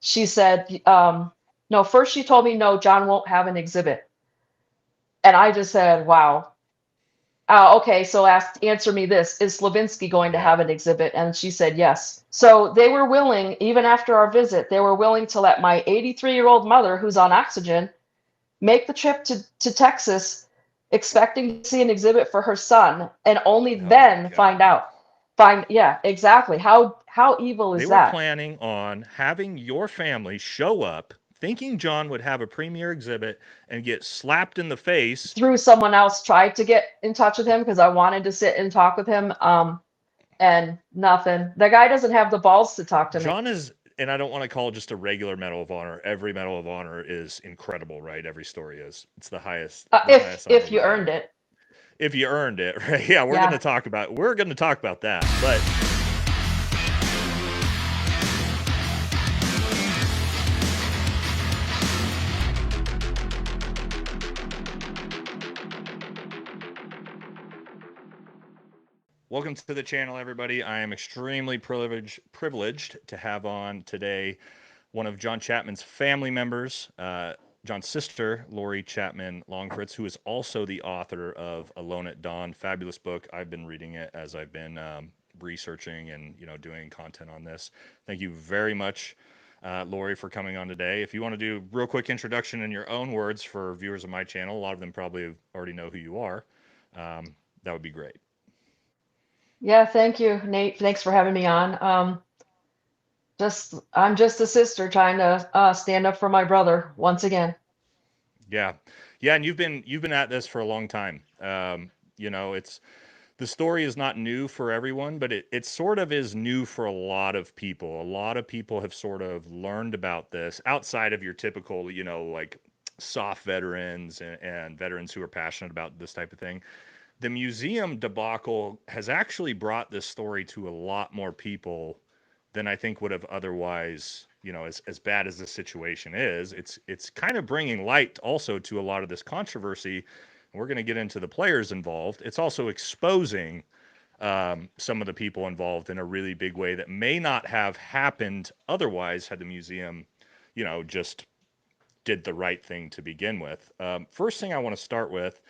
she said, no, first she told me, no, John won't have an exhibit. And I just said, wow. Okay, so answer me this. Is Slabinski going to Yeah. have an exhibit? And she said yes. So they were willing, even after our visit, they were willing to let my 83-year-old mother, who's on oxygen, make the trip to Texas, expecting to see an exhibit for her son, and only Oh my then find God. out. Yeah, exactly. How evil They is were that? planning on having your family show up thinking John would have a premiere exhibit and get slapped in the face. Through someone else tried to get in touch with him because I wanted to sit and talk with him. And nothing. The guy doesn't have the balls to talk to me. John is, and I don't want to call it just a regular Medal of Honor. Every Medal of Honor is incredible, right? Every story is. It's the highest honor If we you have. earned it. If you earned it, right? Yeah, Yeah. we're going to talk about that. But welcome to the channel, everybody. I am extremely privileged to have on today one of John Chapman's family members, John's sister, Lori Chapman Longfritz, who is also the author of Alone at Dawn, fabulous book. I've been reading it as I've been researching and doing content on this. Thank you very much, Lori, for coming on today. If you want to do a real quick introduction in your own words for viewers of my channel, a lot of them probably already know who you are. That would be great. Yeah, thank you, Nate. Thanks for having me on. Just I'm just a sister trying to stand up for my brother once again. Yeah, yeah, and you've been at this for a long time. It's the story is not new for everyone, but it sort of is new for a lot of people. A lot of people have sort of learned about this outside of your typical, like soft veterans and veterans who are passionate about this type of thing. The museum debacle has actually brought this story to a lot more people than I think would have otherwise, as bad as the situation is. It's kind of bringing light also to a lot of this controversy. And we're going to get into the players involved. It's also exposing some of the people involved in a really big way that may not have happened otherwise had the museum, just did the right thing to begin with. First thing I want to start with,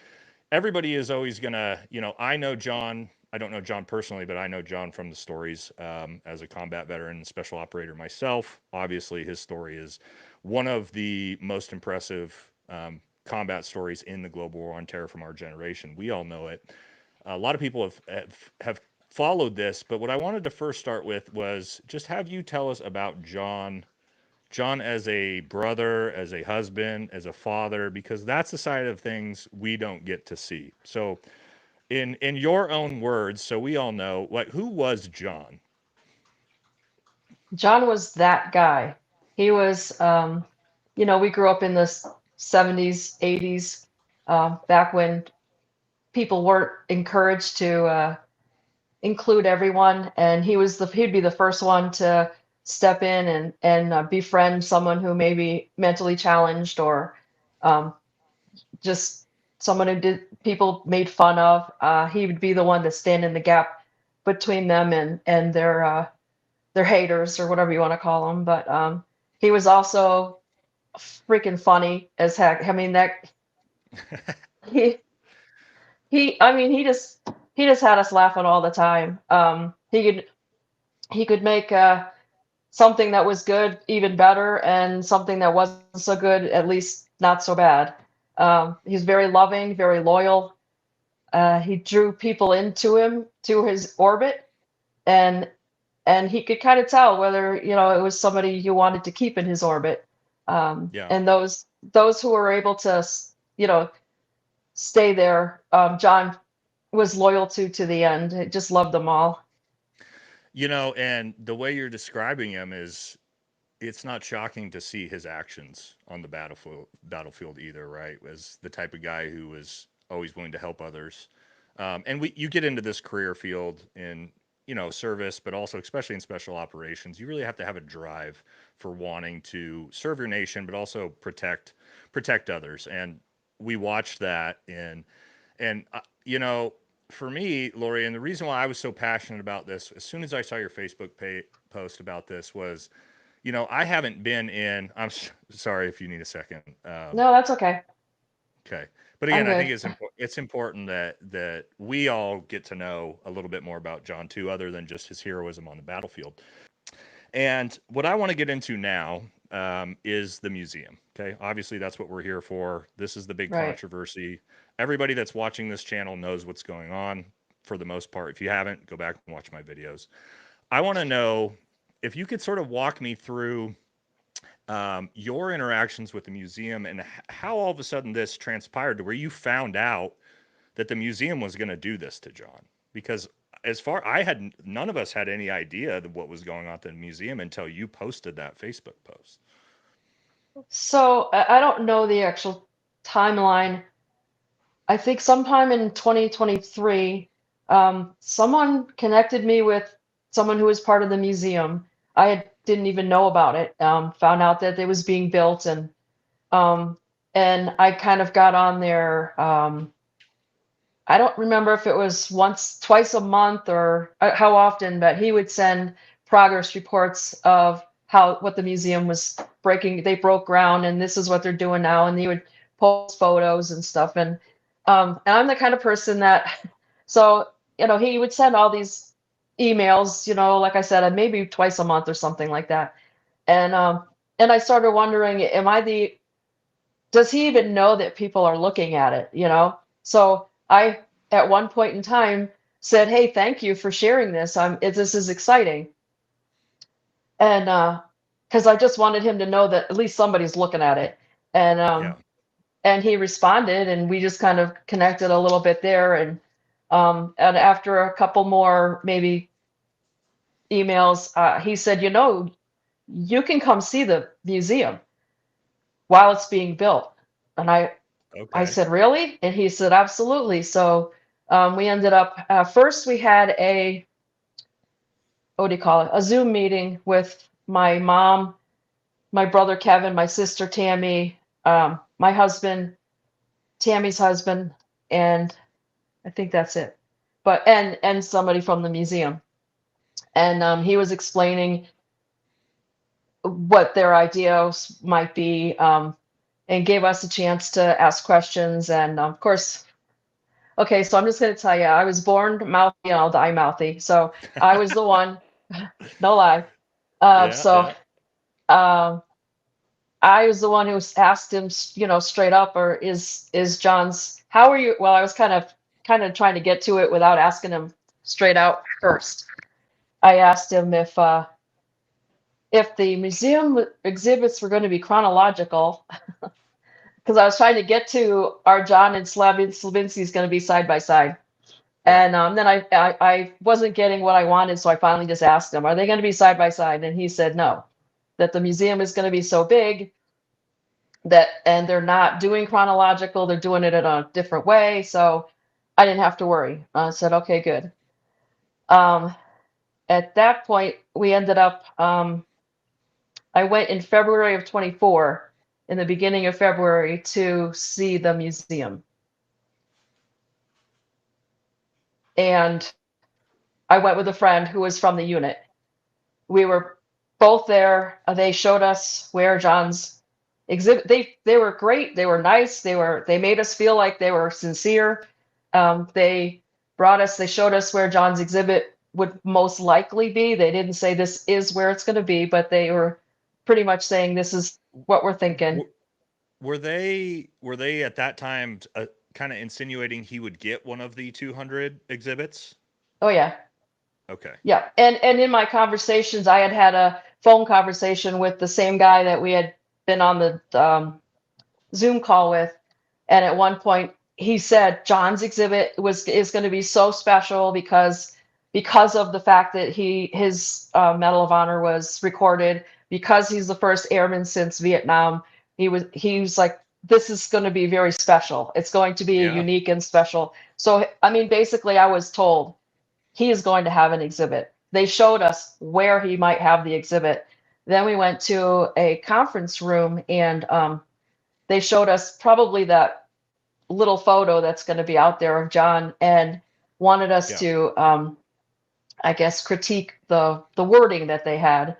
everybody is always gonna, I know John. I don't know John personally, but I know John from the stories as a combat veteran and special operator myself. Obviously, his story is one of the most impressive combat stories in the global war on terror from our generation. We all know it. A lot of people have followed this, but what I wanted to first start with was just have you tell us about John as a brother, as a husband, as a father, because that's the side of things we don't get to see. So, in your own words, so we all know, like, who was John? John was that guy. He was, we grew up in the 70s, 80s, back when people weren't encouraged to include everyone, and he'd be the first one to step in and befriend someone who may be mentally challenged or um, just someone who did people made fun of. He would be the one to stand in the gap between them and their haters or whatever you want to call them. But he was also freaking funny as heck. I mean that he I mean he just had us laughing all the time. He could make something that was good even better, and something that wasn't so good at least not so bad. He's very loving, very loyal. He drew people into him to his orbit, and he could kind of tell whether it was somebody you wanted to keep in his orbit. Yeah. And those who were able to you know stay there, John was loyal to the end. He just loved them all. And the way you're describing him is it's not shocking to see his actions on the battlefield either, right? As the type of guy who was always willing to help others. And you get into this career field in, service, but also especially in special operations, you really have to have a drive for wanting to serve your nation, but also protect others. And we watched that and for me, Lori, and the reason why I was so passionate about this, as soon as I saw your Facebook post about this, was I haven't been in. Sorry if you need a second. No, that's okay. Okay. But I'm again, I think good. it's important that we all get to know a little bit more about John too, other than just his heroism on the battlefield. And what I want to get into now is the museum. Okay, obviously that's what we're here for. This is the big Right. controversy. Everybody that's watching this channel knows what's going on for the most part. If you haven't, go back and watch my videos. I want to know if you could sort of walk me through your interactions with the museum and how all of a sudden this transpired to where you found out that the museum was going to do this to John. Because as far none of us had any idea of what was going on at the museum until you posted that Facebook post. So I don't know the actual timeline. I think sometime in 2023, someone connected me with someone who was part of the museum. Didn't even know about it. Found out that it was being built, um, and I kind of got on there. I don't remember if it was twice a month, or how often, but he would send progress reports of what the museum was breaking. They broke ground, and this is what they're doing now. And he would post photos and stuff. And I'm the kind of person that, so he would send all these emails. Like I said, maybe twice a month or something like that. And I started wondering, does he even know that people are looking at it? So I, at one point in time, said, "Hey, thank you for sharing this. This is exciting." And because I just wanted him to know that at least somebody's looking at it. And Yeah. and he responded, and we just kind of connected a little bit there. And after a couple more maybe emails, he said, "You can come see the museum while it's being built." And I Okay. said, "Really?" And he said, "Absolutely." So we ended up, first we had what do you call it? A Zoom meeting with my mom, my brother Kevin, my sister Tammy, my husband, Tammy's husband, and I think that's it. But and somebody from the museum. And he was explaining what their ideas might be, and gave us a chance to ask questions. And of course, okay, so I'm just going to tell you, I was born mouthy and I'll die mouthy. So I was the one, no lie. Yeah. So Yeah. um, I was the one who asked him, straight up, or is John's? How are you? Well, I was kind of trying to get to it without asking him straight out first. I asked him if the museum exhibits were going to be chronological, because I was trying to get to, are John and Slabinski's going to be side by side. Right. And then I wasn't getting what I wanted, so I finally just asked him, "Are they going to be side by side?" And he said no, that the museum is going to be so big and they're not doing chronological, they're doing it in a different way. So I didn't have to worry. I said, "Okay, good." Um, at that point, we ended up, I went in February of 24, in the beginning of February, to see the museum. And I went with a friend who was from the unit. We were both there. They showed us where John's exhibit. They were great. They were nice. They made us feel like they were sincere. They they showed us where John's exhibit would most likely be. They didn't say this is where it's going to be, but they were pretty much saying this is what we're thinking. Were they at that time kind of insinuating he would get one of the 200 exhibits? Oh yeah. Okay. Yeah. And in my conversations, I had a phone conversation with the same guy that we had been on the Zoom call with. And at one point he said John's exhibit is going to be so special because of the fact that his Medal of Honor was recorded, because he's the first airman since Vietnam. He was like, this is going to be very special. It's going to be Yeah. unique and special. So I mean, basically, I was told he is going to have an exhibit. They showed us where he might have the exhibit. Then we went to a conference room, and they showed us probably that little photo that's going to be out there of John, and wanted us Yeah. to, I guess, critique the wording that they had.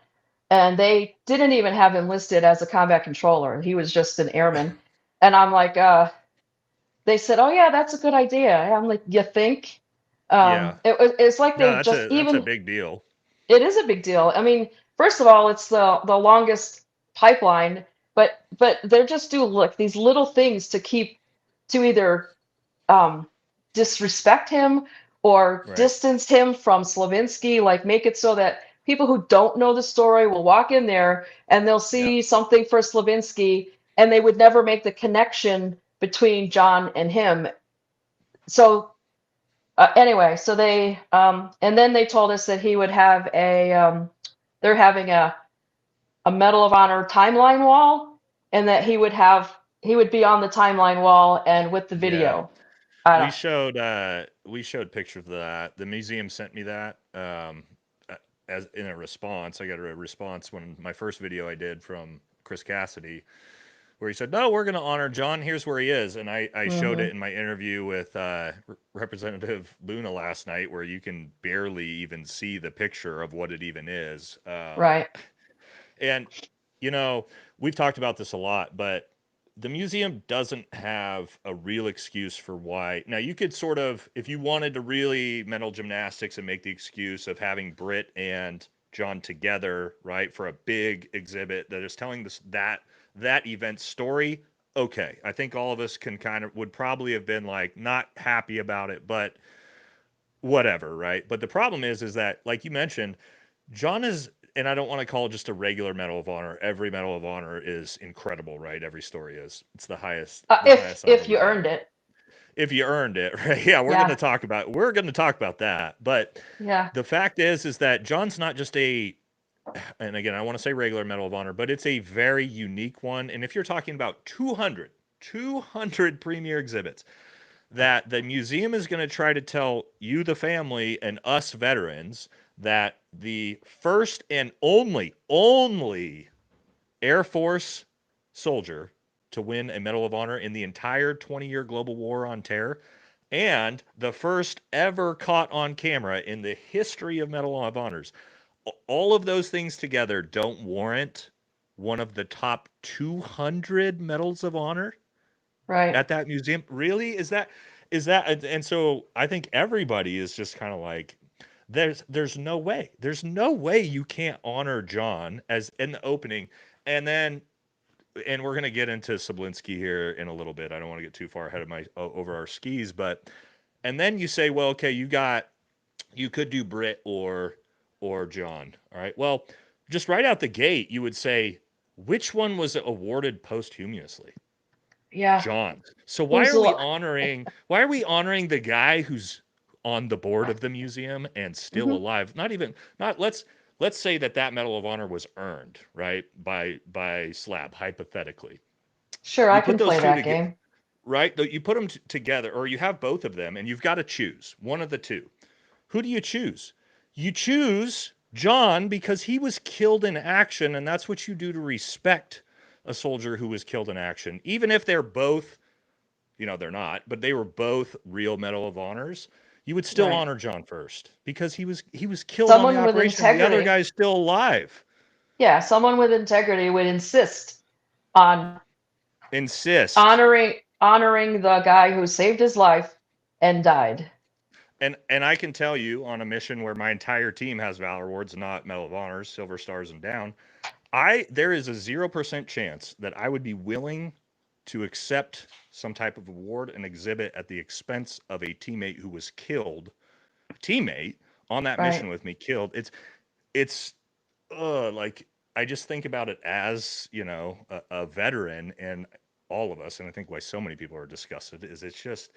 and they didn't even have him listed as a combat controller. He was just an airman. And I'm like, they said, oh yeah, that's a good idea. And I'm like, you think? Yeah. It's like No, they just that's a even, big deal. it is a big deal. I mean, first of all, it's the longest pipeline, but they're just do look these little things to keep to either um, disrespect him or Right. distance him from Slabinski, like make it so that people who don't know the story will walk in there and they'll Yep. see something for Slabinski and they would never make the connection between John and him. So anyway, so they and then they told us that he would have they're having a Medal of Honor timeline wall, and that he would be on the timeline wall and with the Yeah. video. I We don't. showed pictures of that. The museum sent me that as in a response. I got a response when my first video I did from Chris Cassidy, where he said, "No, we're going to honor John. Here's where he is." And I showed Mm-hmm. it in my interview with Representative Luna last night, where you can barely even see the picture of what it even is. Right. And you know, we've talked about this a lot, but the museum doesn't have a real excuse for why. Now, you could sort of, if you wanted to really mental gymnastics and make the excuse of having Britt and John together, right, for a big exhibit that is telling this that event story. Okay, I think all of us can kind of would probably have been like not happy about it, but whatever, right? But the problem is that, like you mentioned, John is, and I don't want to call it just a regular Medal of Honor. Every Medal of Honor is incredible, right? Every story is. It's the highest honor If we you have. earned it. If you earned it, right? Yeah, Yeah. we're going to talk about that. But Yeah. the fact is that John's not just a, and again, I want to say regular Medal of Honor, but it's a very unique one. And if you're talking about 200 premier exhibits, that the museum is going to try to tell you, the family, and us veterans that the first and only Air Force soldier to win a Medal of Honor in the entire 20-year global war on terror, and the first ever caught on camera in the history of Medal of Honors. All of those things together don't warrant one of the top 200 Medals of Honor Right. at that museum. Really? Is that and so I think everybody is just kind of like, there's no way. There's no way you can't honor John as in the opening. And then, and we're going to get into Slabinski here in a little bit. I don't want to get too far ahead of my over our skis, but and then you say, well, okay, you could do Britt or John. All right. Well, just right out the gate, you would say, which one was awarded posthumously? Yeah. John. So Who's the why are we honoring the guy who's on the board of the museum and still hmm alive? Not even not let's say that Medal of Honor was earned, right? By Slab, hypothetically. Sure, I You put can those play two that together, game. right? You put them together, or you have both of them, and you've got to choose one of the two. Who do you choose? You choose John because he was killed in action, and that's what you do to respect a soldier who was killed in action, even if they're both, they're not, but they were both real Medal of Honors. You would still Right. honor John first because he was killed on the Someone with operation. The other integrity. guy's still alive. Yeah, someone with integrity would insist on Insist. honoring the guy who saved his life and died. And I can tell you, on a mission where my entire team has Valor Awards, not Medal of Honors, Silver Stars and down, there is a 0% chance that I would be willing to accept some type of award and exhibit at the expense of a teammate who was killed, teammate on that mission Right. with me, killed. It's like, I just think about it as, a veteran, and all of us, and I think why so many people are disgusted is it's just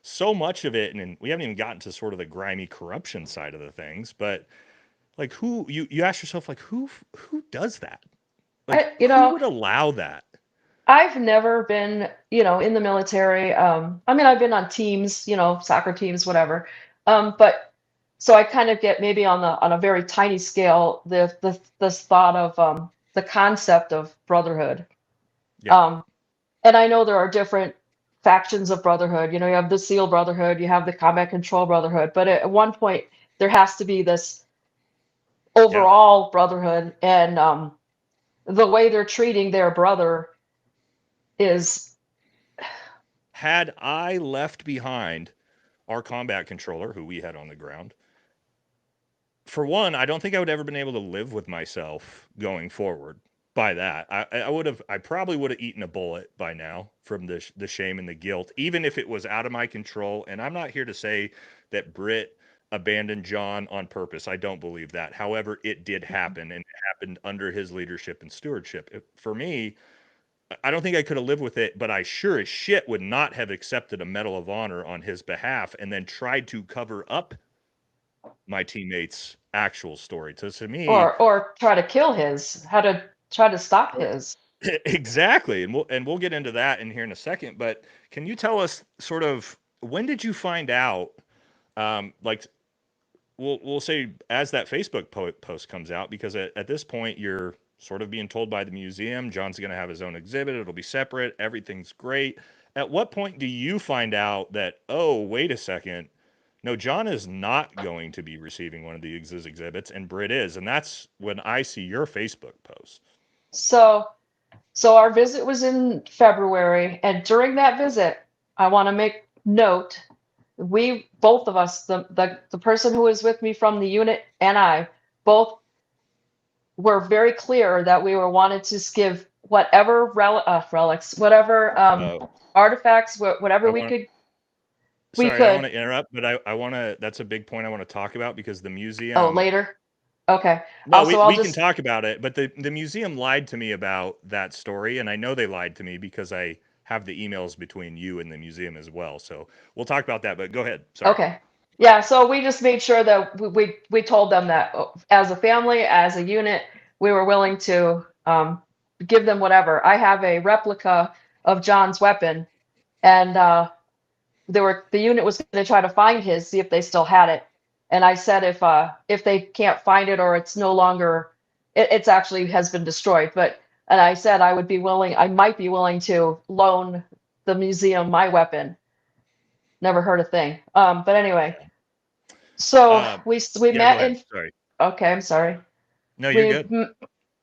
so much of it, and we haven't even gotten to sort of the grimy corruption side of the things, but like, who you ask yourself, like, who does that? Like, I, who would allow that? I've never been, in the military. I mean, I've been on teams, soccer teams, whatever. But so I kind of get maybe on a very tiny scale this thought of the concept of brotherhood. Yeah. Um, and I know there are different factions of brotherhood. You have the SEAL Brotherhood, you have the Combat Control Brotherhood, but at one point there has to be this overall brotherhood, and the way they're treating their brother is. Had I left behind our combat controller, who we had on the ground, for one, I don't think I would ever been able to live with myself going forward by that. I probably would have eaten a bullet by now from the shame and the guilt, even if it was out of my control. And I'm not here to say that Britt abandoned John on purpose. I don't believe that. However, it did happen, and it happened under his leadership and stewardship. For me, I don't think I could have lived with it, but I sure as shit would not have accepted a Medal of Honor on his behalf and then tried to cover up my teammates' actual story. So to me, Or try to kill his, how to try to stop his. exactly, and we'll get into that in here in a second. But can you tell us sort of when did you find out? Like we'll say as that Facebook post comes out, because at this point you're sort of being told by the museum John's going to have his own exhibit. It'll be separate. Everything's great. At what point do you find out that, oh, wait a second, no, John is not going to be receiving one of the exhibits, and Britt is, and that's when I see your Facebook post. So our visit was in February, and during that visit, I want to make note, we both of us, the person who was with me from the unit and I, both were very clear that we were wanted to give whatever relics, whatever artifacts, whatever we could. Sorry, I don't want to interrupt, but I want to. That's a big point I want to talk about, because the museum. Oh, later. Okay. No, we can talk about it, but the museum lied to me about that story, and I know they lied to me because I have the emails between you and the museum as well. So we'll talk about that, but go ahead. Sorry. Okay. Yeah, so we just made sure that we told them that as a family, as a unit, we were willing to give them whatever. I have a replica of John's weapon, and the unit was going to try to find his, see if they still had it. And I said if they can't find it, or it's no longer, it's actually has been destroyed. And I said I might be willing to loan the museum my weapon. Never heard a thing. But anyway, so we met in. Sorry. Okay, I'm sorry. No, you're good.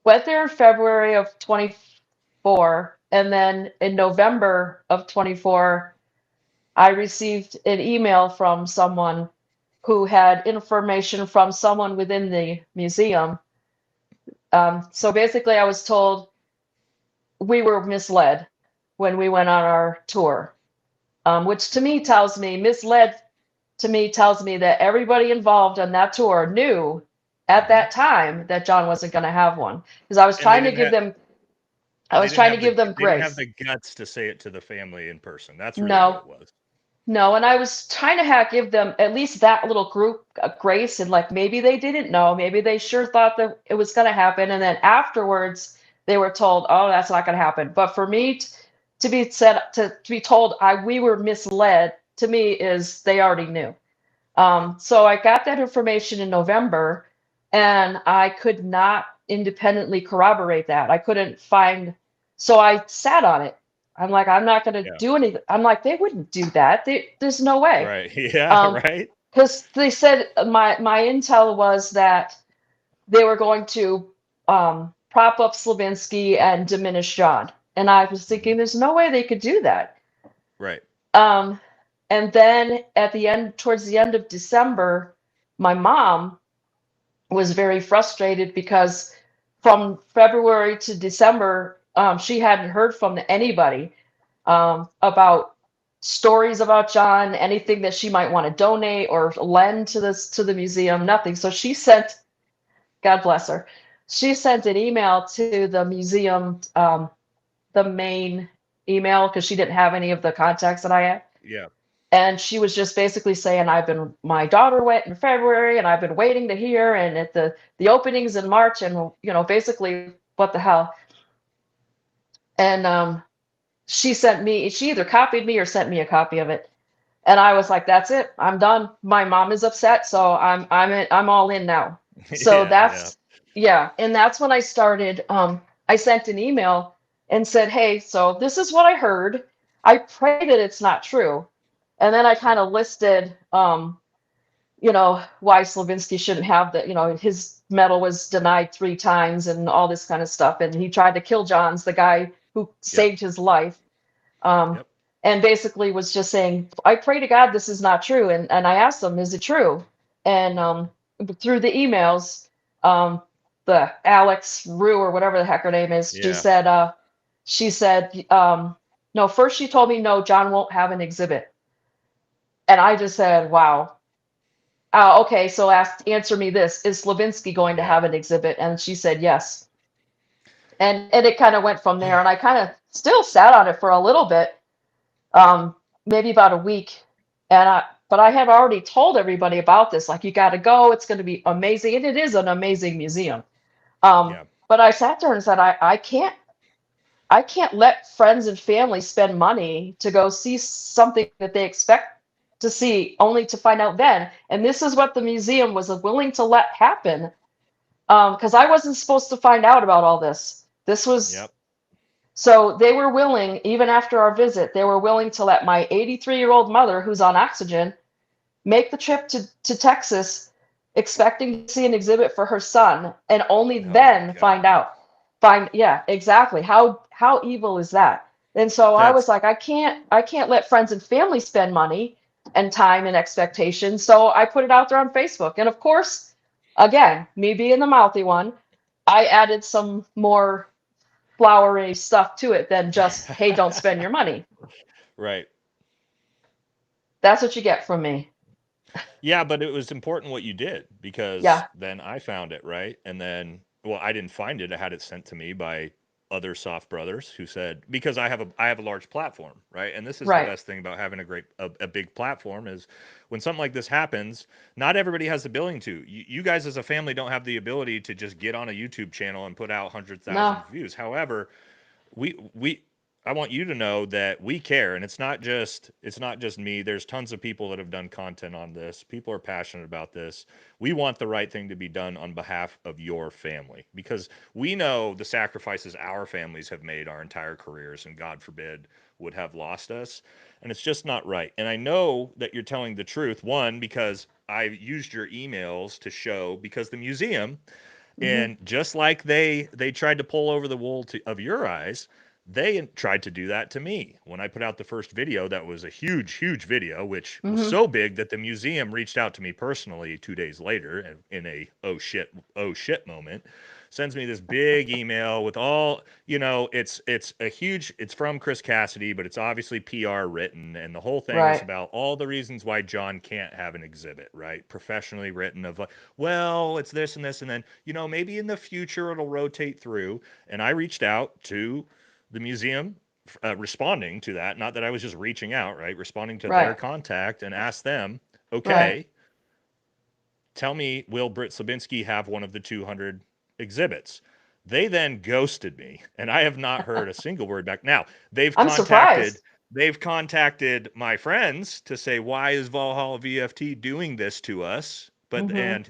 Went there in February of 24, and then in November of 24, I received an email from someone who had information from someone within the museum. So basically, I was told we were misled when we went on our tour, which to me tells me that everybody involved on that tour knew at that time that John wasn't going to have one, because I was trying to give them. I was trying to give them grace. They didn't have the guts to say it to the family in person. That's really what it was. No, and I was trying to give them at least that little group grace, and like maybe they didn't know, maybe they sure thought that it was going to happen, and then afterwards they were told, "Oh, that's not going to happen." But for me to be told we were misled, to me is they already knew. So I got that information in November, and I could not independently corroborate that. I couldn't find, so I sat on it. I'm like, I'm not going to do anything. I'm like, they wouldn't do that. There's no way. Right. Yeah. Right. Because they said my intel was that they were going to prop up Slabinski and diminish John, and I was thinking, there's no way they could do that. Right. And then towards the end of December, my mom was very frustrated because from February to December, she hadn't heard from anybody about stories about John, anything that she might want to donate or lend to the museum, nothing. So she sent, God bless her, she sent an email to the museum, the main email, because she didn't have any of the contacts that I had. Yeah. And she was just basically saying, my daughter went in February, and I've been waiting to hear, and at the openings in March, and basically what the hell. And she either copied me or sent me a copy of it, and I was like, that's it, I'm done. My mom is upset, so I'm all in now. So and that's when I started. I sent an email and said, hey, so this is what I heard. I pray that it's not true. And then I kind of listed why Slabinski shouldn't have his medal was denied 3 times and all this kind of stuff. And he tried to kill Johns, the guy who Yep. saved his life. Um, Yep. and basically was just saying, I pray to God this is not true. And I asked him, is it true? And through the emails, the Alex Rue or whatever the heck her name is, Yeah. she said, no, first she told me, no, John won't have an exhibit. And I just said, wow. Okay, so answer me this. Is Slabinski going to Yeah. have an exhibit? And she said yes. And it kind of went from there. And I kind of still sat on it for a little bit, maybe about a week. But I had already told everybody about this. Like, you got to go. It's going to be amazing. And it is an amazing museum. Yeah. But I sat there and said, I can't let friends and family spend money to go see something that they expect to see only to find out then. And this is what the museum was willing to let happen, because I wasn't supposed to find out about all this. This was Yep. so they were willing, even after our visit, they were willing to let my 83-year-old mother, who's on oxygen, make the trip to Texas, expecting to see an exhibit for her son, and only Oh my then find God. out. Yeah, exactly. How evil is that? And so I was That's like, I can't let friends and family spend money and time and expectations. So I put it out there on Facebook. And of course, again, me being the mouthy one, I added some more flowery stuff to it than just, hey, don't spend your money. right. That's what you get from me. Yeah, but it was important what you did because Yeah, then I found it, right? And then, well, I didn't find it. I had it sent to me by other soft brothers who said because I have a large platform, right? And this is the right. best thing about having a big platform is when something like this happens, not everybody has the ability to. You guys as a family don't have the ability to just get on a YouTube channel and put out hundred No, thousand views. However, we I want you to know that we care, and it's not just me. There's tons of people that have done content on this. People are passionate about this. We want the right thing to be done on behalf of your family because we know the sacrifices our families have made our entire careers and God forbid would have lost us, and it's just not right. And I know that you're telling the truth, one, because I used your emails to show because the museum, hmm and just like they tried to pull over the wool of your eyes, they tried to do that to me when I put out the first video. That was a huge, huge video, which was hmm so big that the museum reached out to me personally 2 days later, and in a oh shit moment, sends me this big email with all it's from Chris Cassidy, but it's obviously PR written, and the whole thing is right. about all the reasons why John can't have an exhibit, right? Professionally written of like, well, it's this and this, and then maybe in the future it'll rotate through. And I reached out to the museum, responding to that. Not that I was just reaching out, right? Responding to their Right. contact and asked them, Right. okay, tell me, will Britt Slabinski have one of the 200 exhibits? They then ghosted me, and I have not heard a single word back. Now they've I'm contacted surprised. they've contacted my friends to say, why is Valhalla VFT doing this to us? But hmm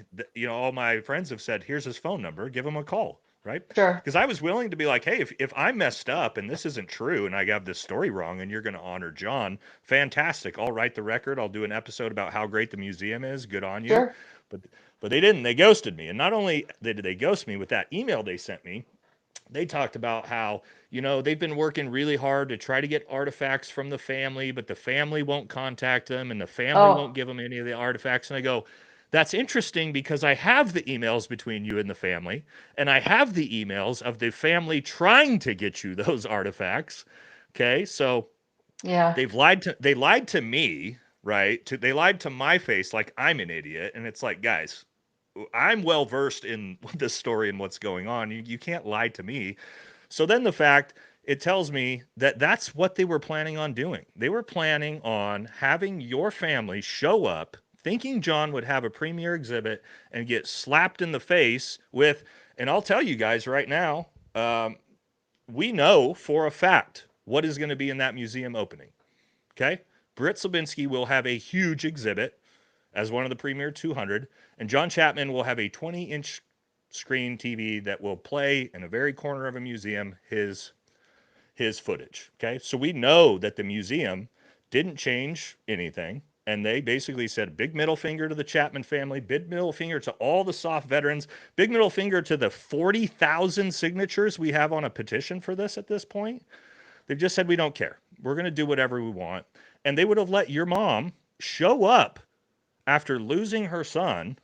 all my friends have said, here's his phone number, give him a call, right? Sure. Because I was willing to be like, hey, if I messed up and this isn't true and I got this story wrong and you're going to honor John, fantastic. I'll write the record. I'll do an episode about how great the museum is. Good on you. Sure. But but they didn't. They ghosted me. And not only did they ghost me with that email they sent me, they talked about how, they've been working really hard to try to get artifacts from the family, but the family won't contact them and the family Oh, won't give them any of the artifacts. And I go, that's interesting because I have the emails between you and the family, and I have the emails of the family trying to get you those artifacts. Okay. So yeah. they lied to me, right? They lied to my face like I'm an idiot. And it's like, guys, I'm well versed in this story and what's going on. You can't lie to me. So then the fact it tells me that that's what they were planning on doing. They were planning on having your family show up thinking John would have a premiere exhibit and get slapped in the face with, and I'll tell you guys right now, um, we know for a fact what is going to be in that museum opening. Okay? Britt Slabinski will have a huge exhibit as one of the premier 200, and John Chapman will have a 20-inch screen TV that will play in a very corner of a museum his footage. Okay, so we know that the museum didn't change anything. And they basically said big middle finger to the Chapman family, big middle finger to all the soft veterans, big middle finger to the 40,000 signatures we have on a petition for this at this point. They've just said, we don't care. We're going to do whatever we want. And they would have let your mom show up after losing her son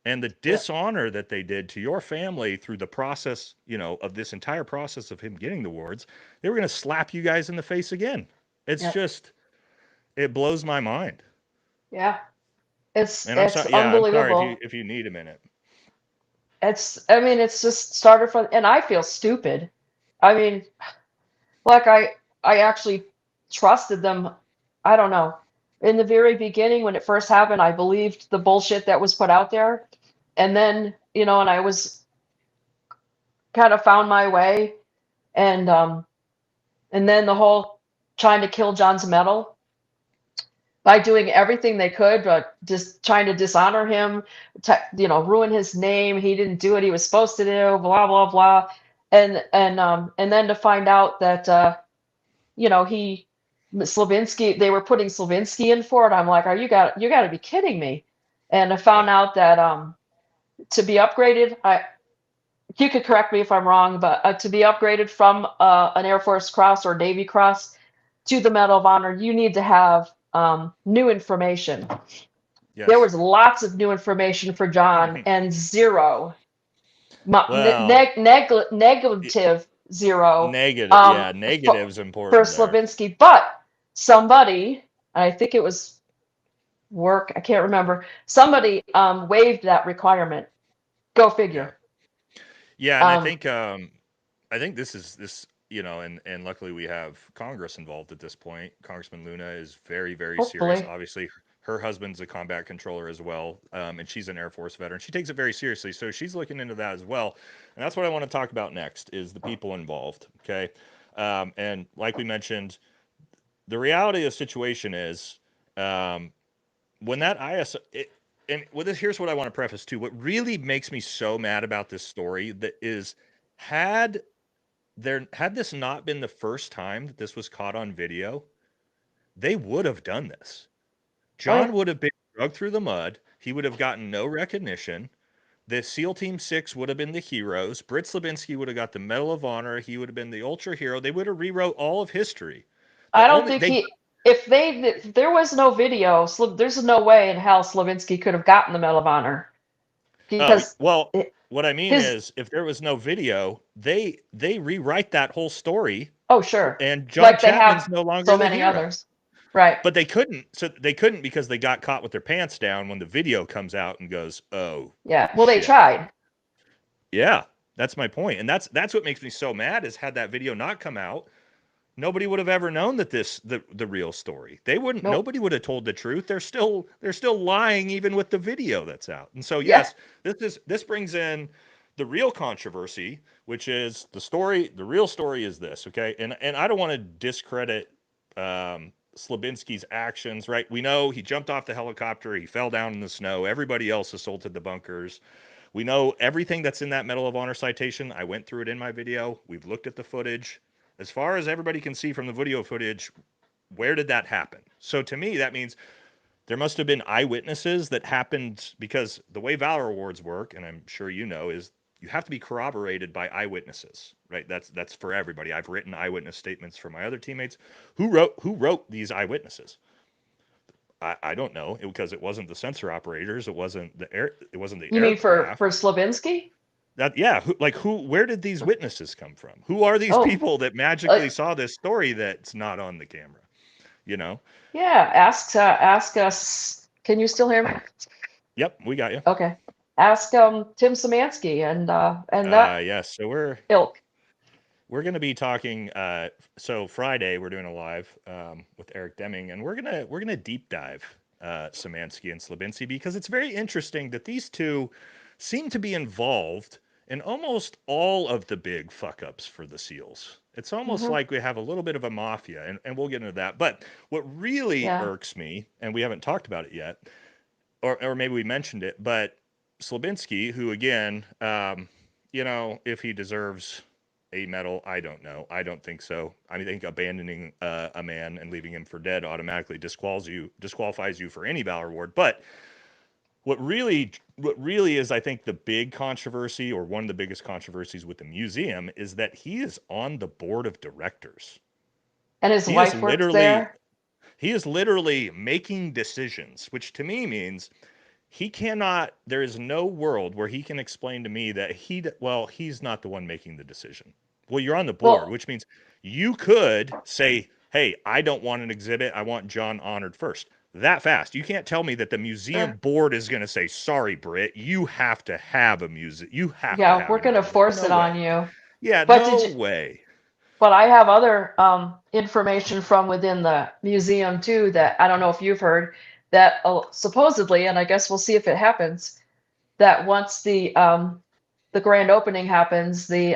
and the Yeah. dishonor that they did to your family through the process, of this entire process of him getting the awards. They were going to slap you guys in the face again. It's Yeah. just, it blows my mind. Yeah. And I'm It's sorry. Yeah, I'm sorry unbelievable. if you need a minute. I mean, it's just started from, and I feel stupid. I mean, like I actually trusted them. I don't know. In the very beginning, when it first happened, I believed the bullshit that was put out there. And then, and I was kind of found my way. And then the whole trying to kill John's medal by doing everything they could, but just trying to dishonor him, ruin his name. He didn't do what he was supposed to do, blah blah blah, and then to find out that he Slabinski, they were putting Slabinski in for it. I'm like, you got to be kidding me. And I found Yeah. out that to be upgraded, you could correct me if I'm wrong, but to be upgraded from an Air Force Cross or Navy Cross to the Medal of Honor, you need to have new information. There Yes. was lots of new information for John and zero, Well, negative zero negative. Yeah, for, negative's for important there. Slabinski. But somebody, I think it was work, I can't remember, somebody waived that requirement. Go Yeah. figure. Yeah, and Um, I think this, and luckily we have Congress involved at this point. Congressman Luna is very, very serious. Hopefully. Obviously, her husband's a combat controller as well, and she's an Air Force veteran. She takes it very seriously, so she's looking into that as well. And that's what I want to talk about next is the people involved. Okay, and like we mentioned, the reality of the situation is um, when that IS and with this, here's what I want to preface too. What really makes me so mad about this story that is had had this not been the first time that this was caught on video, they would have done this. Oh yeah. John would have been dragged through the mud. He would have gotten no recognition. The SEAL Team 6 would have been the heroes. Britt Slabinski would have got the Medal of Honor. He would have been the ultra hero. They would have rewrote all of history. The I don't only think they if there was no video, there's no way in hell Slavinsky could have gotten the Medal of Honor Oh, because well, what I mean his, is if there was no video, they rewrite that whole story oh, sure. and John Like they have Chapman's no longer so the many hero. others. Right. But they couldn't. So they couldn't because they got caught with their pants down when the video comes out and goes, "Oh, Yeah. Well, they shit." tried. Yeah, that's my point. And that's what makes me so mad is had that video not come out, nobody would have ever known that the real story. They wouldn't Nope. nobody would have told the truth. They're still lying even with the video that's out. And so Yeah. yes, this brings in the real controversy, which is the real story is this, okay? And I don't want to discredit Slabinski's actions, right? We know he jumped off the helicopter, he fell down in the snow, everybody else assaulted the bunkers. We know everything that's in that Medal of Honor citation. I went through it in my video. We've looked at the footage. As far as everybody can see from the video footage, where did that happen? So to me, that means there must have been eyewitnesses that happened because the way Valor Awards work, and I'm sure you know, is you have to be corroborated by eyewitnesses, right? That's for everybody. I've written eyewitness statements for my other teammates. Who wrote these eyewitnesses? I don't know because it wasn't the sensor operators. It wasn't the You mean aircraft. for Slavinsky? That yeah, where did these witnesses come from? Who are these Oh, people that magically saw this story that's not on the camera? You know? yeah. Ask us. Can you still hear me? Yep, we got you. Okay. Ask Tim Szymanski and that Yes. So ilk. we're going to be talking. So Friday we're doing a live with Eric Deming, and we're gonna deep dive Szymanski and Slabinski because it's very interesting that these two seem to be involved in almost all of the big fuck ups for the SEALs. It's almost Hmm. like we have a little bit of a mafia, and we'll get into that. But what really Yeah. irks me, and we haven't talked about it yet, or maybe we mentioned it, but Slabinski, who again, if he deserves a medal? I don't know. I don't think so. I think abandoning a man and leaving him for dead automatically disqualifies you for any valor award. But what really is, I think, the big controversy, or one of the biggest controversies with the museum, is that he is on the board of directors. And his He is wife works literally there. he is literally making decisions, which to me means he cannot. There is no world where he can explain to me that he's not the one making the decision. Well, you're on the board, Well, which means you could say, hey, I don't want an exhibit, I want John honored first. That fast. You can't tell me that the museum sure. board is going to say, sorry, Britt, you have to have a music, you have to Yeah, have we're an going to exhibit. force No it on way. you. Yeah, But no way. but I have other information from within the museum too that I don't know if you've heard that supposedly, and I guess we'll see if it happens, that once the grand opening happens, the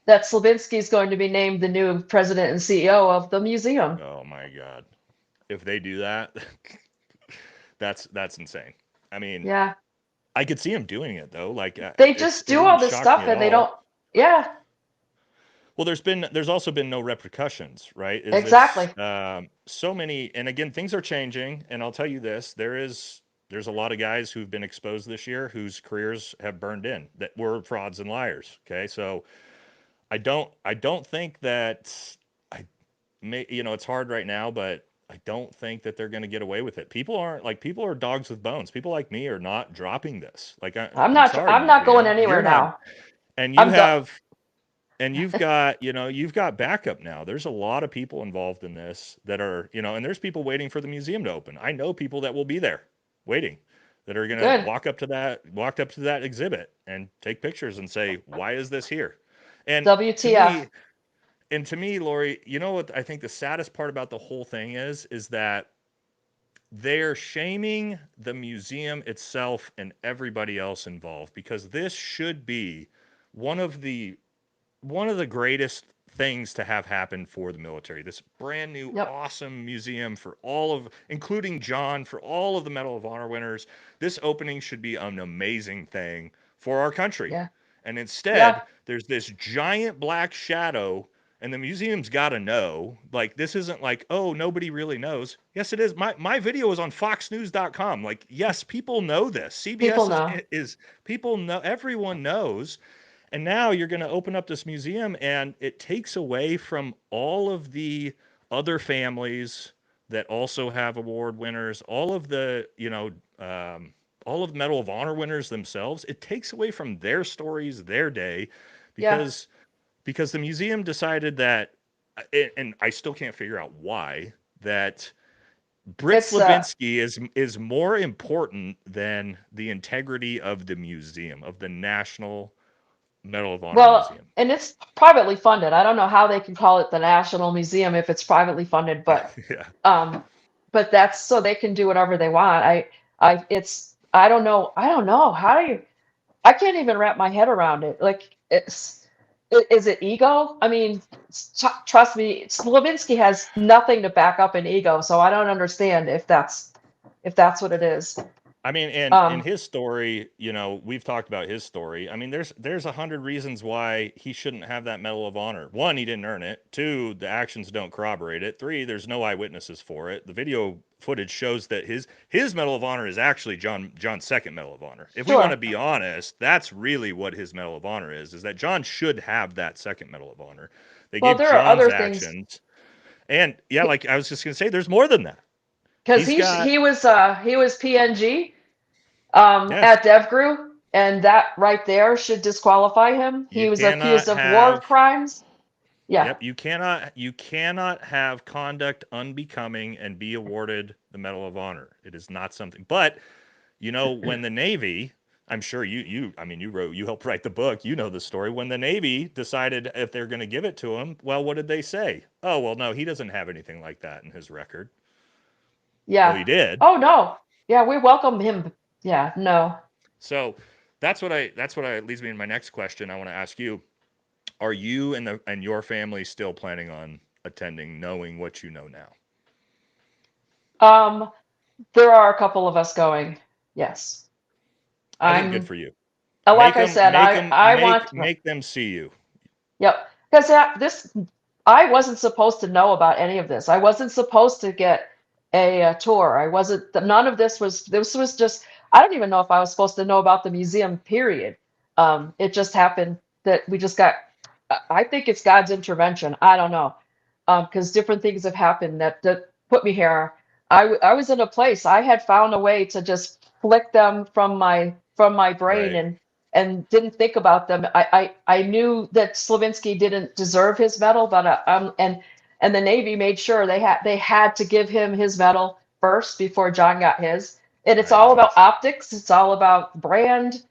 that Slabinski is going to be named the new president and CEO of the museum. Oh my God. If they do that, that's insane. I mean, Yeah, I could see him doing it though. Like they it just do all wouldn't this shock me stuff at and they all. don't. Yeah, Well, there's also been no repercussions, right? Is it's exactly. so many, and again, things are changing. And I'll tell you this: there's a lot of guys who've been exposed this year whose careers have burned in that were frauds and liars. Okay, so I don't think that I may it's hard right now, but I don't think that they're going to get away with it. People are dogs with bones. People like me are not dropping this. Like I'm sorry, I'm not going museum, you're anywhere not, now. and you I'm done. have and you've got backup now. There's a lot of people involved in this that are, and there's people waiting for the museum to open. I know people that will be there waiting, that are going to Good. walk up to that exhibit and take pictures and say, why is this here? And to WTF? me, Lori, you know what I think the saddest part about the whole thing is that they're shaming the museum itself and everybody else involved, because this should be one of the greatest things to have happen for the military. This brand new, Yep. awesome museum for all of, including John, for all of the Medal of Honor winners. This opening should be an amazing thing for our country. Yeah. And Yeah. instead, there's this giant black shadow, and the museum's got to know. Like, this isn't like, oh, nobody really knows. Yes, it is. My video is on foxnews.com. Like, yes, people know this. People CBS know. is people know, everyone knows. And now you're going to open up this museum, and it takes away from all of the other families that also have award winners, all of the Medal of Honor winners themselves. It takes away from their stories, their day, Yeah. because the museum decided that, and I still can't figure out why, that Britt It's Slabinski is more important than the integrity of the museum, of the National Medal of Honor well, Museum. and it's privately funded. I don't know how they can call it the National Museum if it's privately funded, Yeah. um, but that's so they can do whatever they want. I don't know. I don't know. How do you, I can't even wrap my head around it. Like, is it ego? I mean, trust me, Slavinsky has nothing to back up an ego, so I don't understand if that's what it is. I mean, and in Um, his story, we've talked about his story. I mean, there's 100 reasons why he shouldn't have that Medal of Honor. One, he didn't earn it. Two, the actions don't corroborate it. Three, there's no eyewitnesses for it. The video footage shows that his Medal of Honor is actually John's second Medal of Honor. If we want to sure. be honest, that's really what his Medal of Honor is that John should have that second Medal of Honor. They Well, gave there are John's other things actions, and yeah, like I was just gonna say, there's more than that. because He's got he was PNG yes. at DevGru, and that right there should disqualify him. You He was accused cannot of war have crimes. Yeah, Yep, you cannot have conduct unbecoming and be awarded the Medal of Honor. It is not something. But when the Navy, I'm sure I mean you helped write the book, you know the story. When the Navy decided if they're going to give it to him, well, what did they say? Oh, well, no, he doesn't have anything like that in his record. Well, yeah. he did. Oh no, yeah, we welcome him. Yeah, no. So that's what leads me to my next question. I want to ask you: are you and your family still planning on attending, knowing what you know now? There are a couple of us going. Yes, I think good I'm. for you. like I said, I want. make them see you. Yep. Because this, I wasn't supposed to know about any of this. I wasn't supposed to get a tour. I wasn't, none of this was just, I don't even know if I was supposed to know about the museum, period. It just happened that we just got, I think it's God's intervention. I don't know. Because different things have happened that put me here. I was in a place, I had found a way to just flick them from my brain Right. and didn't think about them. I knew that Slabinski didn't deserve his medal, but and the Navy made sure they had to give him his medal first before John got his. And it's Right. all about optics. It's all about brand.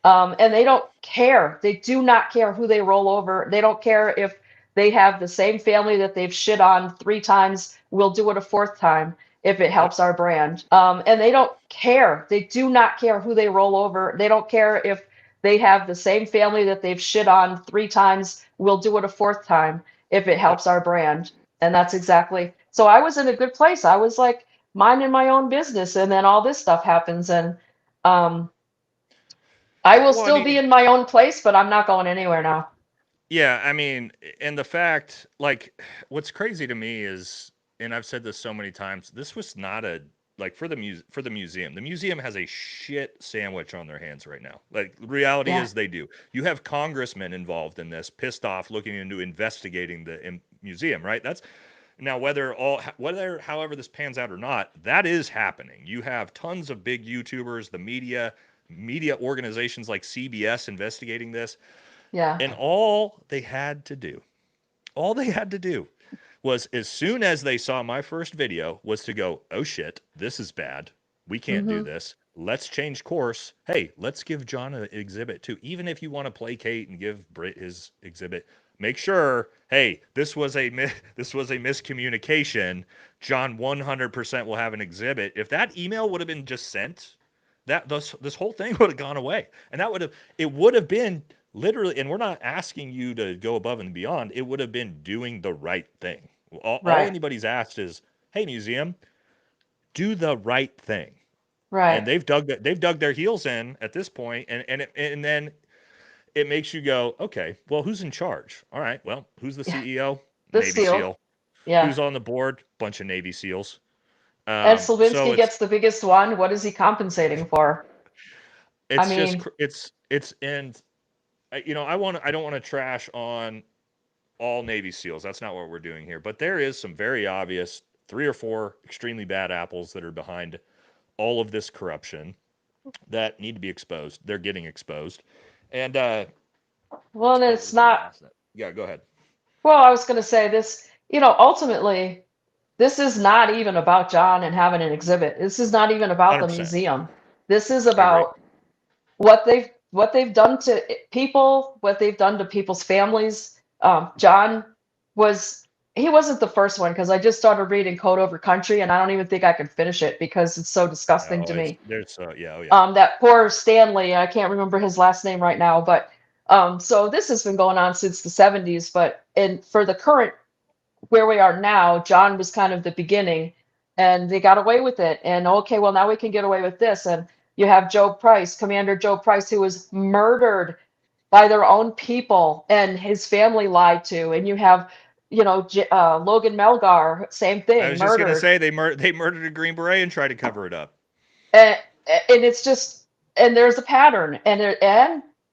And they don't care. They do not care who they roll over. They don't care if they have the same family that they've shit on 3 times. We'll do it a fourth time if it Yep. helps our brand. And they don't care. They do not care who they roll over. They don't care if they have the same family that they've shit on 3 times. We'll do it a fourth time if it Yep. helps our brand. And that's exactly. So I was in a good place. I was like minding my own business, and then all this stuff happens, and um, I will Well, I still be mean, in my own place, but I'm not going anywhere now. yeah, I mean, and the fact, like, what's crazy to me is, and I've said this so many times, this was not a like for the museum. The museum has a shit sandwich on their hands right now. Like, reality Yeah. is they do. You have congressmen involved in this, pissed off, looking into investigating the museum, right? That's now whether however this pans out or not, that is happening. You have tons of big YouTubers, the media organizations like CBS investigating this. Yeah. And all they had to do was as soon as they saw my first video was to go, "Oh shit, this is bad. We can't do Hmm. this. Let's change course. Hey, let's give John an exhibit too. Even if you want to placate and give Britt his exhibit, make sure, hey, this was a miscommunication. John 100% will have an exhibit." If that email would have been just sent, this whole thing would have gone away. And it would have been literally, and we're not asking you to go above and beyond, it would have been doing the right thing. All Right. anybody's asked is, hey, museum, do the right thing. And Right. they've dug their heels in at this point, and then it makes you go, okay, well, who's in charge? All right, well, who's the Yeah. CEO? The Navy seal. SEAL. Yeah. Who's on the board? Bunch of Navy SEALs. And So Slavinsky gets the biggest one. What is he compensating for? I it's just mean, it's and I don't want to trash on all Navy SEALs. That's not what we're doing here. But there is some very obvious 3 or 4 extremely bad apples that are behind all of this corruption that need to be exposed. They're getting exposed. And well, and what it's was I going not. to say? Yeah, go ahead. Well, I was going to say this. Ultimately, this is not even about John and having an exhibit. This is not even about the 100%. museum. This is I agree. about what they've done to people, what they've done to people's families. John was he wasn't the first one, because I just started reading Code Over Country, and I don't even think I can finish it because it's so disgusting Oh, to me. yeah, oh yeah. That poor Stanley, I can't remember his last name right now, but so this has been going on since the 70s, but for the current where we are now, John was kind of the beginning, and they got away with it. And okay, well, now we can get away with this. And you have Joe Price, Commander Joe Price, who was murdered by their own people, and his family lied to. And you have, Logan Melgar, same I thing, was just gonna murdered. say they murdered a Green Beret and tried to cover it up. And, and it's just, and there's a pattern, and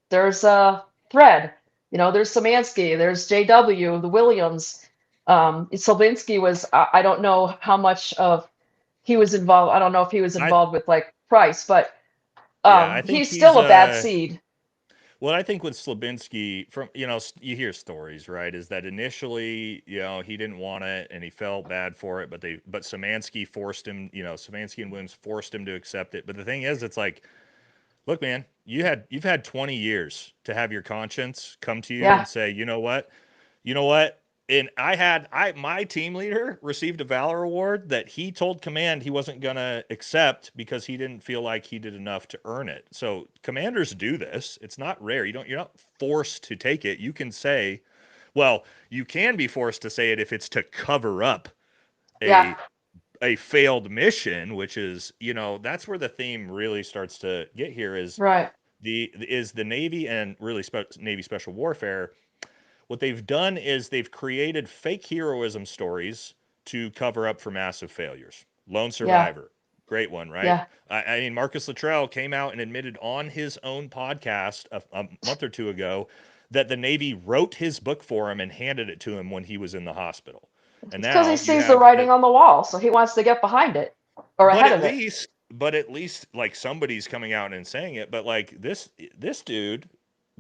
there's a thread. There's Samansky, there's JW, the Williams. Slabinski was, I don't know how much of he was involved. I don't know if he was I involved with like Price, but Yeah, I think he's he's still a bad seed. well, I think with Slabinski, from you hear stories, right? Is that initially, he didn't want it and he felt bad for it, but Samansky forced him, Samansky and Williams forced him to accept it. But the thing is, it's like, look, man, you've had 20 years to have your conscience come to you and Yeah, say, you know what? And my team leader received a Valor Award that he told command he wasn't gonna accept because he didn't feel like he did enough to earn it. So commanders do this. It's not rare. You're not forced to take it. You can say, well, you can be forced to say it if it's to cover up yeah, a a failed mission, which is, that's where the theme really starts to get here is right. the Navy and really Navy Special Warfare. What they've done is they've created fake heroism stories to cover up for massive failures. Lone Yeah. Survivor, great one, right? Yeah. I mean, Marcus Luttrell came out and admitted on his own podcast a month or two ago that the Navy wrote his book for him and handed it to him when he was in the hospital. And It's because he now you sees the have writing on the wall, so he wants to get behind it or but ahead at of it. least, but at least like somebody's coming out and saying it. But like this dude,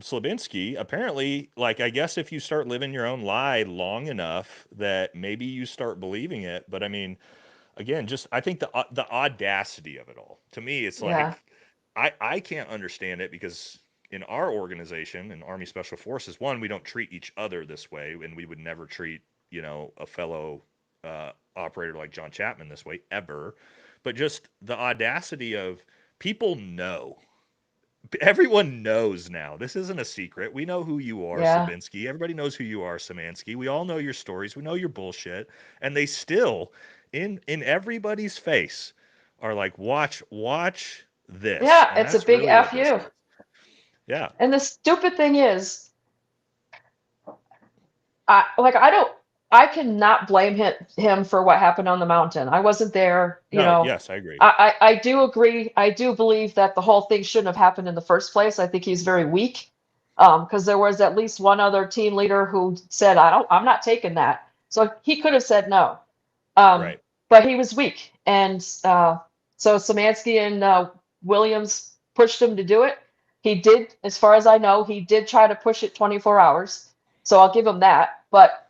Slabinski, apparently, like I guess if you start living your own lie long enough, that maybe you start believing it. But I mean, again, just I think the audacity of it all. To me, it's Yeah. like I can't understand it because in our organization, in Army Special Forces, one, we don't treat each other this way, and we would never treat a fellow operator like John Chapman this way ever. But just the audacity of people know. Everyone knows now. This isn't a secret. We know who you are, Yeah. Slabinski. Everybody knows who you are, Szymanski. We all know your stories. We know your bullshit. And they still, in everybody's face, are like, watch this. Yeah. And It's a that's big really what this FU. is. Yeah. And the stupid thing is, I cannot blame him for what happened on the mountain. I wasn't there, No, yes, I agree. I do agree. I do believe that the whole thing shouldn't have happened in the first place. I think he's very weak. Because there was at least one other team leader who said, I'm not taking that. So he could have said no. Um, Right. but he was weak. And so Szymanski and Williams pushed him to do it. He did, as far as I know, he did try to push it 24 hours. So I'll give him that. But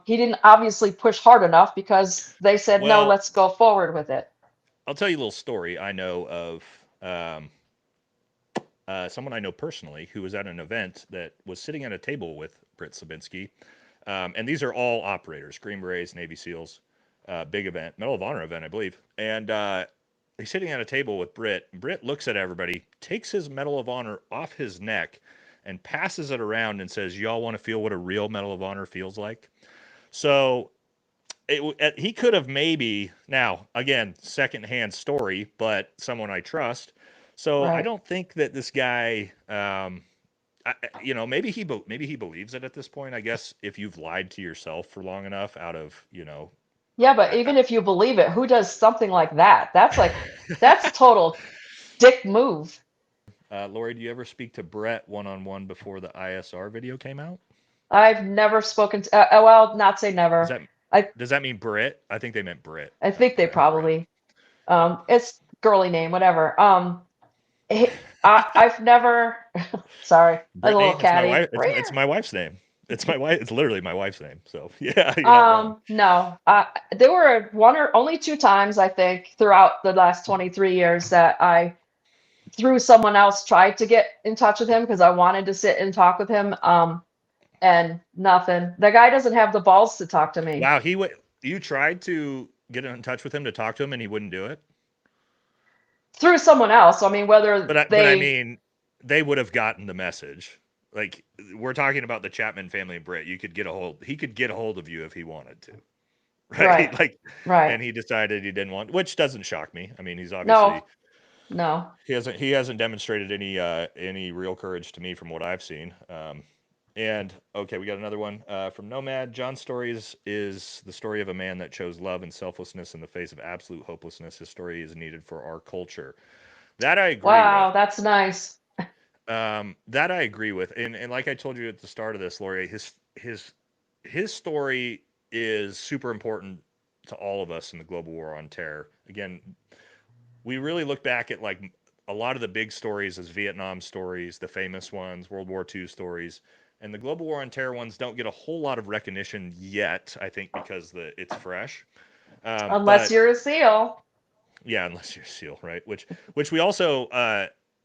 he didn't obviously push hard enough because they said, no, Well, let's go forward with it. I'll tell you a little story I know of someone I know personally who was at an event that was sitting at a table with Britt Slabinski. And these are all operators, Green Berets, Navy SEALs, big event, Medal of Honor event, I believe. And he's sitting at a table with Britt. Britt looks at everybody, takes his Medal of Honor off his neck, and passes it around and says, y'all want to feel what a real Medal of Honor feels like? So he could have maybe, now, again, secondhand story, but someone I trust. So I Right. don't think that this guy, maybe he believes it at this point. I guess if you've lied to yourself for long enough, out of Yeah, but even if you believe it, who does something like that? That's total dick move. Lori, do you ever speak to Brett one-on-one before the ISR video came out? I've never spoken to, well, not say Does never. that I, does that mean Britt? I think they meant Britt, I think they not Brett. probably, it's girly name, whatever. I've never, sorry, a little Brittany, it's my catty. wife. It's my wife's name. It's my wife. It's literally my wife's name. So yeah, you're not wrong. No, there were one or only two times I think throughout the last 23 years that I, through someone else, tried to get in touch with him because I wanted to sit and talk with him. And nothing. The guy doesn't have the balls to talk to me. Wow, you tried to get in touch with him to talk to him, and he wouldn't do it. Through someone else. I mean, whether But I they, mean, they would have gotten the message. Like we're talking about the Chapman family and Britt. You could get a hold. He could get a hold of you if he wanted to, right? right, Like, right. and he decided he didn't want, which doesn't shock me. I mean, he's No, obviously no. he hasn't demonstrated any real courage to me from what I've seen. And okay, we got another one from Nomad. John's story is the story of a man that chose love and selflessness in the face of absolute hopelessness. His story is needed for our culture. That I agree Wow, with. that's nice. That I agree with. And like I told you at the start of this, Lori, his story is super important to all of us in the global war on terror. Again, we really look back at like a lot of the big stories as Vietnam stories, the famous ones, World War II stories, and the global war on terror ones don't get a whole lot of recognition yet. I think because it's fresh. Unless But you're a SEAL. yeah, unless you're SEAL, right? Which we also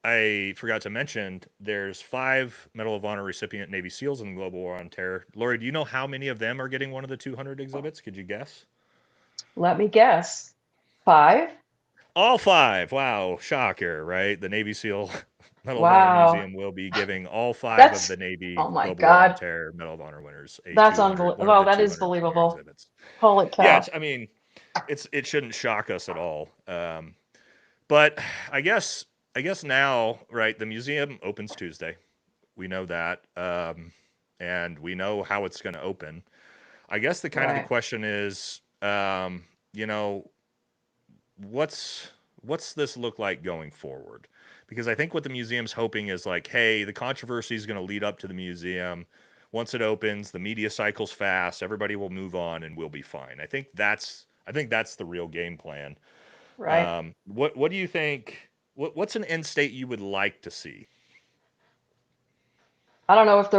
I forgot to mention. There's 5 Medal of Honor recipient Navy SEALs in the global war on terror. Lori, do you know how many of them are getting one of the 200 exhibits? Could you guess? Let me guess. 5? All 5. Wow, shocker, right? The Navy SEAL Medal of Honor Wow. Museum will be giving all 5 of That's, the Navy oh my Global War on God. Terror Medal of Honor winners That's unbelievable. one of Well, the that is 200 premier believable. exhibits. Holy Yeah, cow. I mean, it shouldn't shock us at all. But I guess I guess now, right, the museum opens Tuesday. We know that. And we know how it's going to open. I guess the kind of the Right. question is, you know, what's what's this look like going forward? Because I think what the museum's hoping is like, hey, the controversy is going to lead up to the museum. Once it opens, the media cycle's fast. Everybody will move on, and we'll be fine. I think that's the real game plan. Right. What do you think? What's an end state you would like to see? I don't know if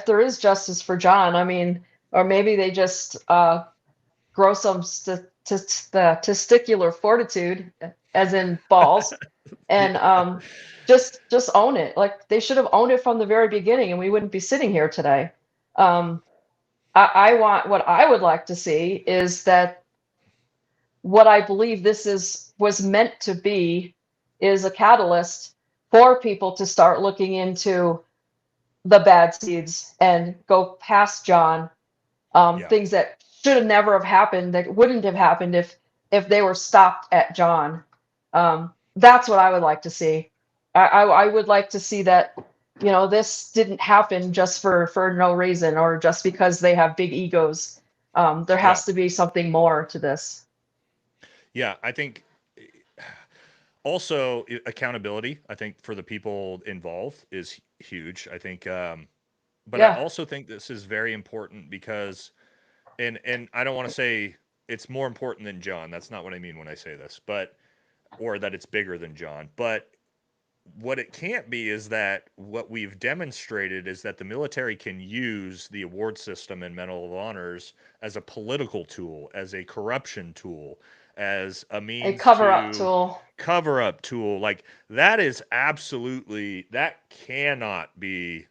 there is justice for John. I mean, or maybe they just grow some the testicular fortitude, as in balls, and just own it. Like they should have owned it from the very beginning, and we wouldn't be sitting here today. Um, I want what I would like to see is that what I believe this is was meant to be is a catalyst for people to start looking into the bad seeds and go past John. Yeah, Things that should have never have happened, that wouldn't have happened if they were stopped at John. That's what I would like to see. I would like to see that, this didn't happen just for no reason or just because they have big egos. There yeah, has to be something more to this. yeah. I think also accountability. I think for the people involved is huge. I think, but I Yeah, also think this is very important because, and I don't want to say it's more important than John. That's not what I mean when I say this, but or that it's bigger than John. But what it can't be is that what we've demonstrated is that the military can use the award system and Medal of Honors as a political tool, as a corruption tool, as a a means cover-up to tool. cover up tool. Like that is absolutely, that cannot be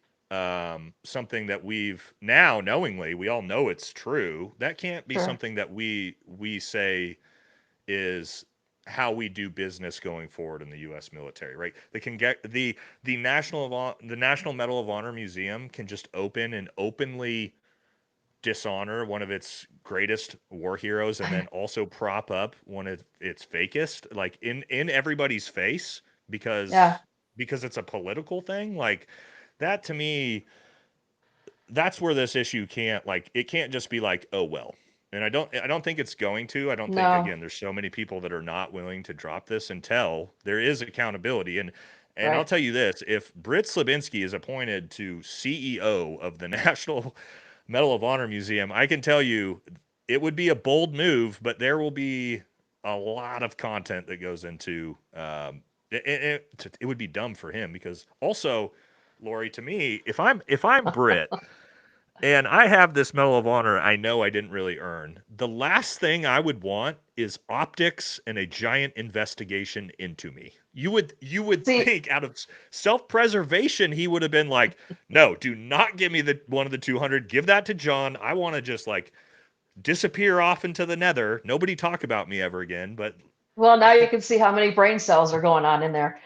something that we've now knowingly, we all know it's true. That can't be Sure. something that we say is how we do business going forward in the U.S. military, right? They can get the National Medal of Honor Museum can just open and openly dishonor one of its greatest war heroes, and then also prop up one of its fakest, like in everybody's face Yeah. because it's a political thing. Like that to me, that's where this issue can't like it can't just be like, oh well. And I don't think it's going to. I don't think, No. again, there's so many people that are not willing to drop this until there is accountability. And I'll Right. tell you this, if Britt Slabinski is appointed to CEO of the National Medal of Honor Museum, I can tell you it would be a bold move, but there will be a lot of content that goes into it would be dumb for him because also, Lori, to me, if I'm Britt and I have this Medal of Honor I know I didn't really earn, the last thing I would want is optics and a giant investigation into me. You would See, think out of self-preservation he would have been like, "No, do not give me the one of the 200. Give that to John. I want to just like disappear off into the nether. Nobody talk about me ever again." But well, now you can see how many brain cells are going on in there.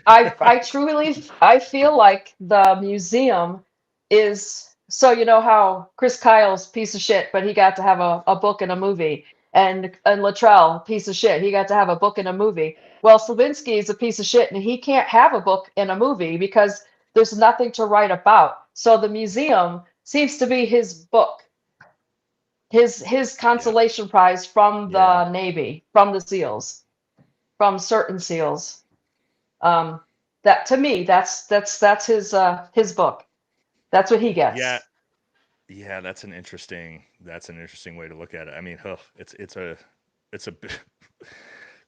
I truly I feel like the museum is, so you know how Chris Kyle's piece of shit, but he got to have a book and a movie, and Luttrell, piece of shit, he got to have a book and a movie. Well, Slabinski is a piece of shit, and he can't have a book and a movie because there's nothing to write about. So the museum seems to be his book, his yeah, consolation prize from yeah, the Navy, from the SEALs, from certain SEALs. Um, that to me, that's his book. That's what he yeah, gets. yeah. That's an interesting way to look at it. I mean, huh, it's a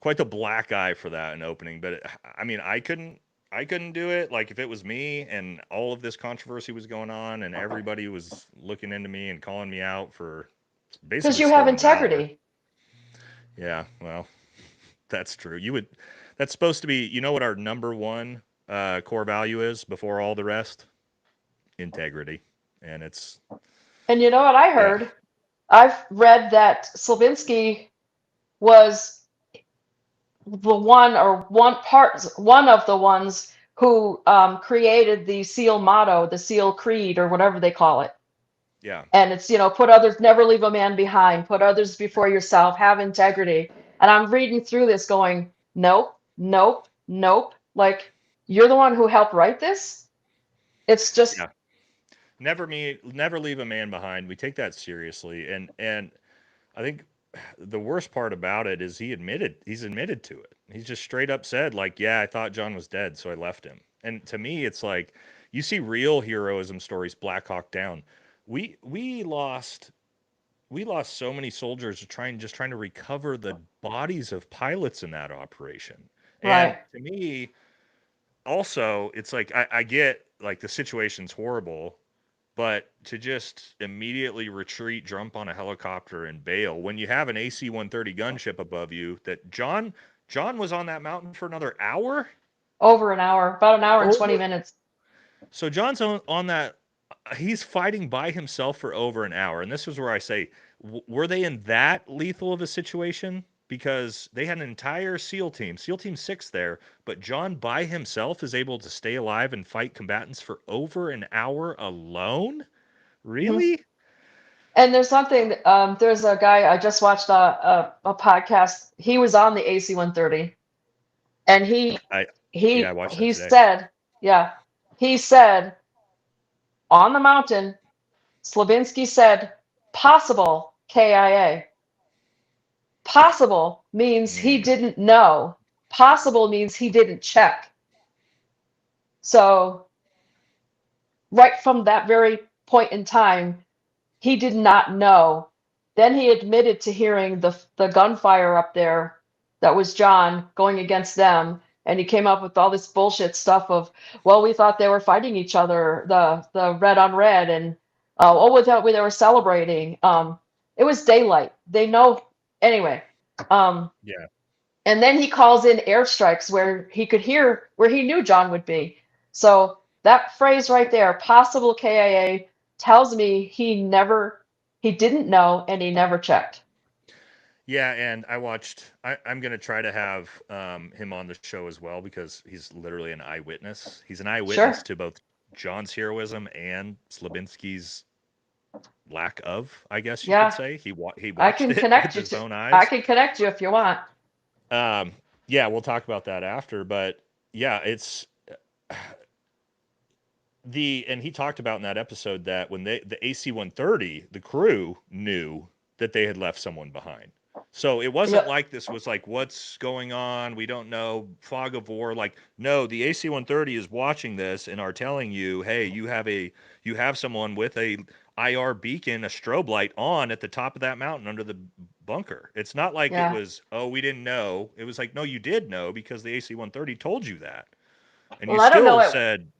quite the black eye for that in opening. But I mean, I couldn't do it. Like if it was me and all of this controversy was going on and everybody was looking into me and calling me out for Because basically you have stolen valor. integrity. Yeah, well, that's true. You would. That's supposed to be. You know what our number one core value is before all the rest? Integrity, and it's And you know what I yeah, heard? I've read that Slavinsky was the one of the ones who created the SEAL motto, the SEAL creed, or whatever they call it. yeah, And it's, put others, never leave a man behind, put others before yourself, have integrity. And I'm reading through this going, nope, nope, nope, Like, you're the one who helped write this. It's just never leave a man behind. We take that seriously, and I think the worst part about it is he's admitted to it. He's just straight up said, like, yeah, I thought John was dead, so I left him. And to me, it's like, you see real heroism stories, Black Hawk Down. We lost so many soldiers trying to recover the bodies of pilots in that operation. And right. to me, also, it's like, I get like the situation's horrible, but to just immediately retreat, jump on a helicopter and bail when you have an AC-130 gunship above you, that John was on that mountain for another hour? Over an hour, about an hour and 20 Over. minutes. So John's on that, he's fighting by himself for over an hour. And this is where I say, were they in that lethal of a situation? Because they had an entire SEAL Team 6 there, but John by himself is able to stay alive and fight combatants for over an hour alone? Mhm. Really? And there's something, there's a guy, I just watched a podcast. He was on the AC-130, and I watched that he today. said, yeah, he said on the mountain, Slabinski said, possible KIA. Possible means he Mm, didn't know. Possible means he didn't check. So right from that very point in time, he did not know. Then he admitted to hearing the gunfire up there. That was John going against them. And he came up with all this bullshit stuff of, well, we thought they were fighting each other, the red on red, and we thought they were celebrating. It was daylight. They know anyway. yeah. And then he calls in airstrikes where he could hear where he knew John would be. So that phrase right there, possible KIA, tells me he didn't know and he never checked. Yeah, and I'm going to try to have him on the show as well, because he's literally an eyewitness. He's an eyewitness Sure. to both John's heroism and Slabinski's lack of, I guess you could Yeah. say. He I watched can it with connect you his to own I eyes. can connect you if you want. Um, yeah, we'll talk about that after, but yeah, it's and he talked about in that episode that when the AC-130, the crew knew that they had left someone behind. So it wasn't Yep. like this was like, what's going on? We don't know, fog of war. Like, no, the AC-130 is watching this and are telling you, hey, you have someone with a IR beacon, a strobe light on at the top of that mountain under the bunker. It's not like it Yeah. was, oh, we didn't know. It was like, no, you did know, because the AC-130 told you that. And you Well, I don't know still at said,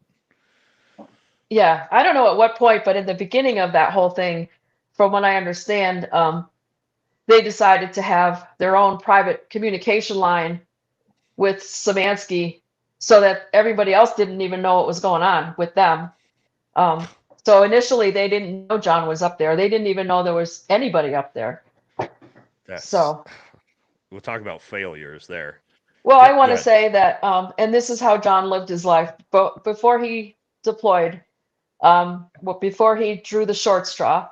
yeah, I don't know at what point, but in the beginning of that whole thing, from what I understand, they decided to have their own private communication line with Szymanski so that everybody else didn't even know what was going on with them. Um, so initially, they didn't know John was up there. They didn't even know there was anybody up there. that's So, we'll talk about failures there. well, Yeah, I want go to ahead. say that, and this is how John lived his life. But before he deployed, well, before he drew the short straw,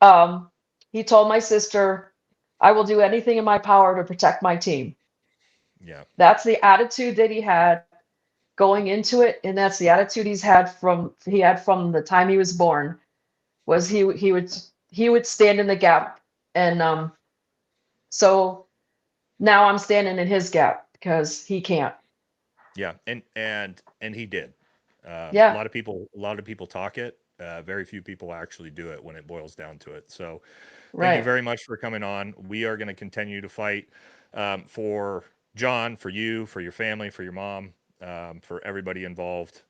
um, he told my sister, "I will do anything in my power to protect my team." Yeah, That's the attitude that he had going into it, and that's the attitude he had from the time he was born. Was he would stand in the gap, and so now I'm standing in his gap because he can't. yeah, and he did. Yeah, A lot of people talk it. Very few people actually do it when it boils down to it. So, thank you right. very much for coming on. We are going to continue to fight for John, for you, for your family, for your mom, for everybody involved.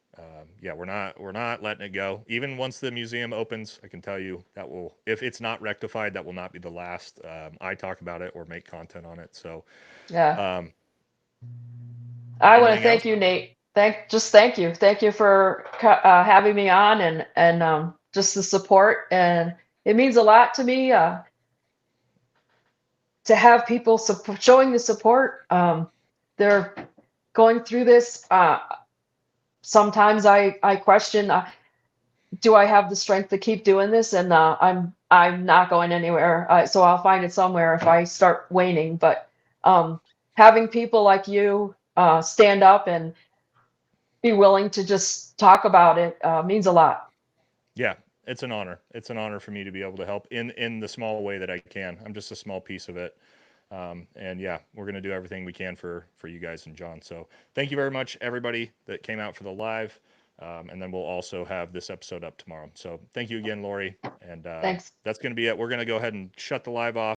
Yeah, we're not letting it go. Even once the museum opens, I can tell you that will, if it's not rectified, that will not be the last I talk about it or make content on it. So, Yeah. um, I want to anything else? thank you, Nate. Thank you. Thank you for having me on and just the support. And it means a lot to me to have people showing the support. They're going through this. Sometimes I question, do I have the strength to keep doing this? And I'm not going anywhere. So I'll find it somewhere if I start waning. But having people like you stand up and be willing to just talk about it means a lot. Yeah, it's an honor. It's an honor for me to be able to help in the small way that I can. I'm just a small piece of it. And yeah, we're going to do everything we can for you guys and John. So thank you very much, everybody that came out for the live. And then we'll also have this episode up tomorrow. So thank you again, Lori. And Thanks. that's going to be it. We're going to go ahead and shut the live off.